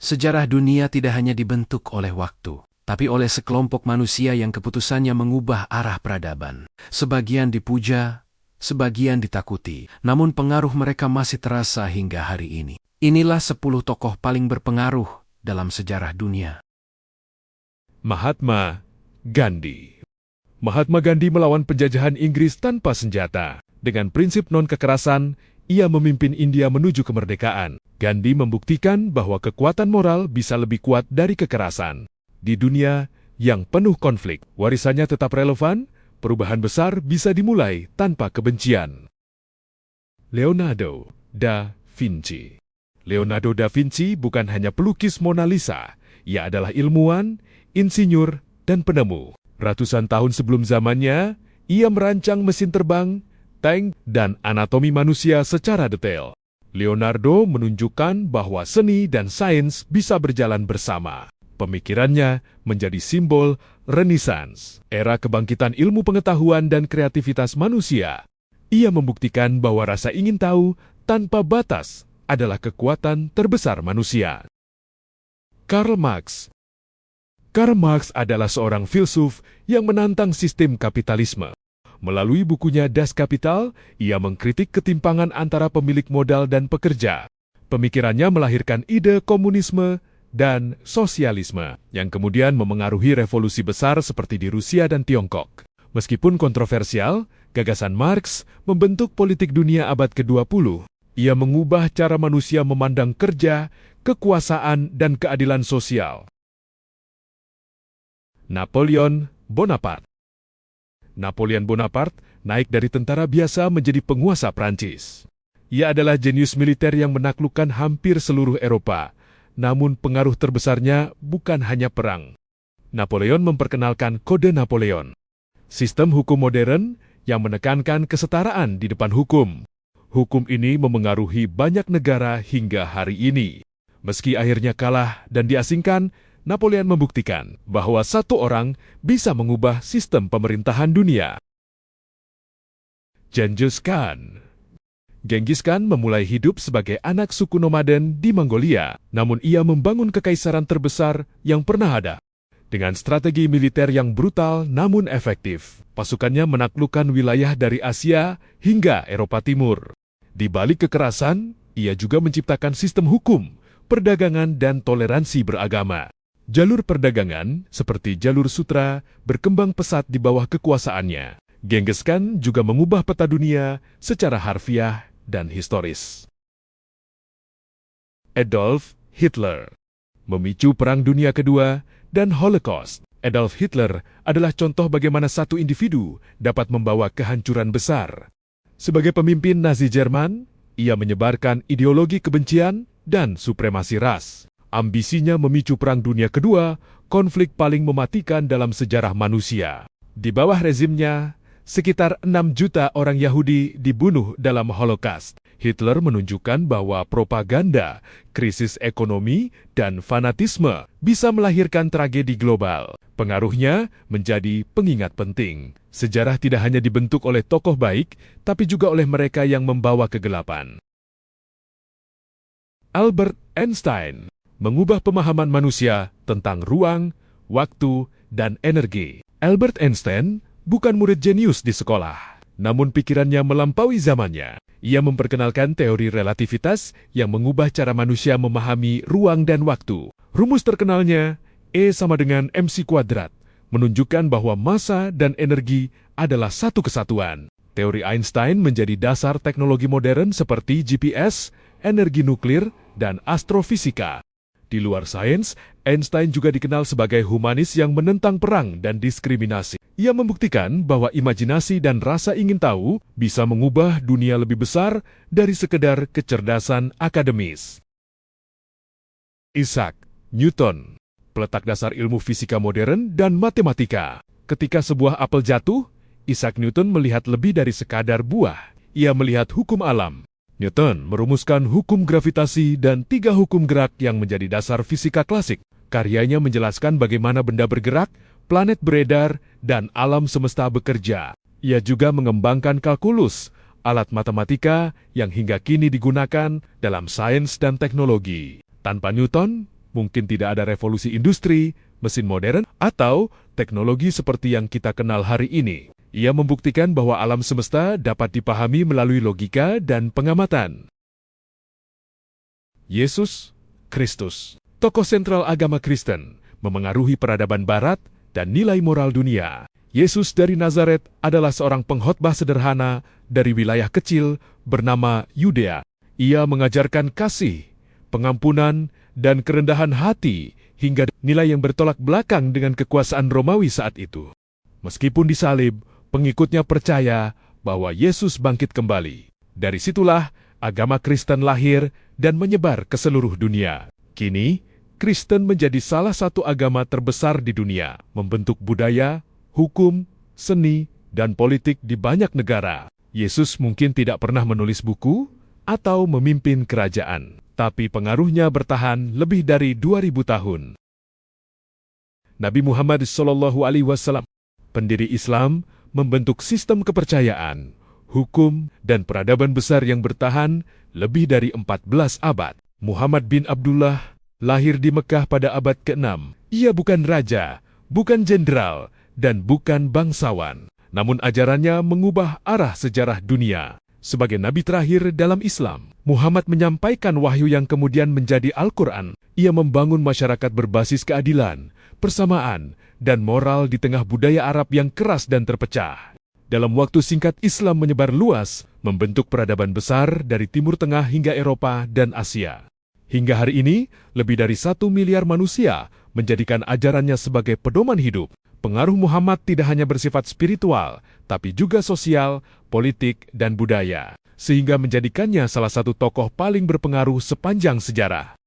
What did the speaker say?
Sejarah dunia tidak hanya dibentuk oleh waktu, tapi oleh sekelompok manusia yang keputusannya mengubah arah peradaban. Sebagian dipuja, sebagian ditakuti, namun pengaruh mereka masih terasa hingga hari ini. Inilah 10 tokoh paling berpengaruh dalam sejarah dunia. Mahatma Gandhi. Mahatma Gandhi melawan penjajahan Inggris tanpa senjata. Dengan prinsip non-kekerasan, ia memimpin India menuju kemerdekaan. Gandhi membuktikan bahwa kekuatan moral bisa lebih kuat dari kekerasan. Di dunia yang penuh konflik, warisannya tetap relevan, perubahan besar bisa dimulai tanpa kebencian. Leonardo da Vinci. Leonardo da Vinci bukan hanya pelukis Mona Lisa, ia adalah ilmuwan, insinyur, dan penemu. Ratusan tahun sebelum zamannya, ia merancang mesin terbang, tank, dan anatomi manusia secara detail. Leonardo menunjukkan bahwa seni dan sains bisa berjalan bersama. Pemikirannya menjadi simbol Renaissance, era kebangkitan ilmu pengetahuan dan kreativitas manusia. Ia membuktikan bahwa rasa ingin tahu tanpa batas adalah kekuatan terbesar manusia. Karl Marx. Karl Marx adalah seorang filsuf yang menantang sistem kapitalisme. Melalui bukunya Das Kapital, ia mengkritik ketimpangan antara pemilik modal dan pekerja. Pemikirannya melahirkan ide komunisme dan sosialisme, yang kemudian memengaruhi revolusi besar seperti di Rusia dan Tiongkok. Meskipun kontroversial, gagasan Marx membentuk politik dunia abad ke-20. Ia mengubah cara manusia memandang kerja, kekuasaan, dan keadilan sosial. Napoleon Bonaparte. Napoleon Bonaparte naik dari tentara biasa menjadi penguasa Prancis. Ia adalah jenius militer yang menaklukkan hampir seluruh Eropa, namun pengaruh terbesarnya bukan hanya perang. Napoleon memperkenalkan Kode Napoleon, sistem hukum modern yang menekankan kesetaraan di depan hukum. Hukum ini memengaruhi banyak negara hingga hari ini. Meski akhirnya kalah dan diasingkan, Napoleon membuktikan bahwa satu orang bisa mengubah sistem pemerintahan dunia. Genghis Khan. Genghis Khan memulai hidup sebagai anak suku nomaden di Mongolia, namun ia membangun kekaisaran terbesar yang pernah ada. Dengan strategi militer yang brutal namun efektif, pasukannya menaklukkan wilayah dari Asia hingga Eropa Timur. Di balik kekerasan, ia juga menciptakan sistem hukum, perdagangan, dan toleransi beragama. Jalur perdagangan, seperti jalur sutra, berkembang pesat di bawah kekuasaannya. Genghis Khan juga mengubah peta dunia secara harfiah dan historis. Adolf Hitler. Memicu Perang Dunia Kedua dan Holocaust. Adolf Hitler adalah contoh bagaimana satu individu dapat membawa kehancuran besar. Sebagai pemimpin Nazi Jerman, ia menyebarkan ideologi kebencian dan supremasi ras. Ambisinya memicu Perang Dunia Kedua, konflik paling mematikan dalam sejarah manusia. Di bawah rezimnya, sekitar 6 juta orang Yahudi dibunuh dalam Holocaust. Hitler menunjukkan bahwa propaganda, krisis ekonomi, dan fanatisme bisa melahirkan tragedi global. Pengaruhnya menjadi pengingat penting. Sejarah tidak hanya dibentuk oleh tokoh baik, tapi juga oleh mereka yang membawa kegelapan. Albert Einstein mengubah pemahaman manusia tentang ruang, waktu, dan energi. Albert Einstein bukan murid jenius di sekolah, namun pikirannya melampaui zamannya. Ia memperkenalkan teori relativitas yang mengubah cara manusia memahami ruang dan waktu. Rumus terkenalnya, E sama dengan mc kuadrat, menunjukkan bahwa massa dan energi adalah satu kesatuan. Teori Einstein menjadi dasar teknologi modern seperti GPS, energi nuklir, dan astrofisika. Di luar sains, Einstein juga dikenal sebagai humanis yang menentang perang dan diskriminasi. Ia membuktikan bahwa imajinasi dan rasa ingin tahu bisa mengubah dunia lebih besar dari sekedar kecerdasan akademis. Isaac Newton, peletak dasar ilmu fisika modern dan matematika. Ketika sebuah apel jatuh, Isaac Newton melihat lebih dari sekadar buah. Ia melihat hukum alam. Newton merumuskan hukum gravitasi dan 3 hukum gerak yang menjadi dasar fisika klasik. Karyanya menjelaskan bagaimana benda bergerak, planet beredar, dan alam semesta bekerja. Ia juga mengembangkan kalkulus, alat matematika yang hingga kini digunakan dalam sains dan teknologi. Tanpa Newton, Mungkin tidak ada revolusi industri, mesin modern, atau teknologi seperti yang kita kenal hari ini. Ia membuktikan bahwa alam semesta dapat dipahami melalui logika dan pengamatan. Yesus Kristus, tokoh sentral agama Kristen, memengaruhi peradaban Barat dan nilai moral dunia. Yesus dari Nazaret adalah seorang pengkhotbah sederhana dari wilayah kecil bernama Yudea. Ia mengajarkan kasih, pengampunan, dan kerendahan hati hingga nilai yang bertolak belakang dengan kekuasaan Romawi saat itu. Meskipun disalib, pengikutnya percaya bahwa Yesus bangkit kembali. Dari situlah agama Kristen lahir dan menyebar ke seluruh dunia. Kini, Kristen menjadi salah satu agama terbesar di dunia, membentuk budaya, hukum, seni, dan politik di banyak negara. Yesus mungkin tidak pernah menulis buku atau memimpin kerajaan, tapi pengaruhnya bertahan lebih dari 2000 tahun. Nabi Muhammad SAW, pendiri Islam, membentuk sistem kepercayaan, hukum, dan peradaban besar yang bertahan lebih dari 14 abad. Muhammad bin Abdullah lahir di Mekah pada abad ke-6. Ia bukan raja, bukan jenderal, dan bukan bangsawan. Namun ajarannya mengubah arah sejarah dunia. Sebagai nabi terakhir dalam Islam, Muhammad menyampaikan wahyu yang kemudian menjadi Al-Quran. Ia membangun masyarakat berbasis keadilan, persamaan, dan moral di tengah budaya Arab yang keras dan terpecah. Dalam waktu singkat Islam menyebar luas, membentuk peradaban besar dari Timur Tengah hingga Eropa dan Asia. Hingga hari ini, lebih dari 1 miliar manusia menjadikan ajarannya sebagai pedoman hidup. Pengaruh Muhammad tidak hanya bersifat spiritual, tapi juga sosial, politik, dan budaya, sehingga menjadikannya salah satu tokoh paling berpengaruh sepanjang sejarah.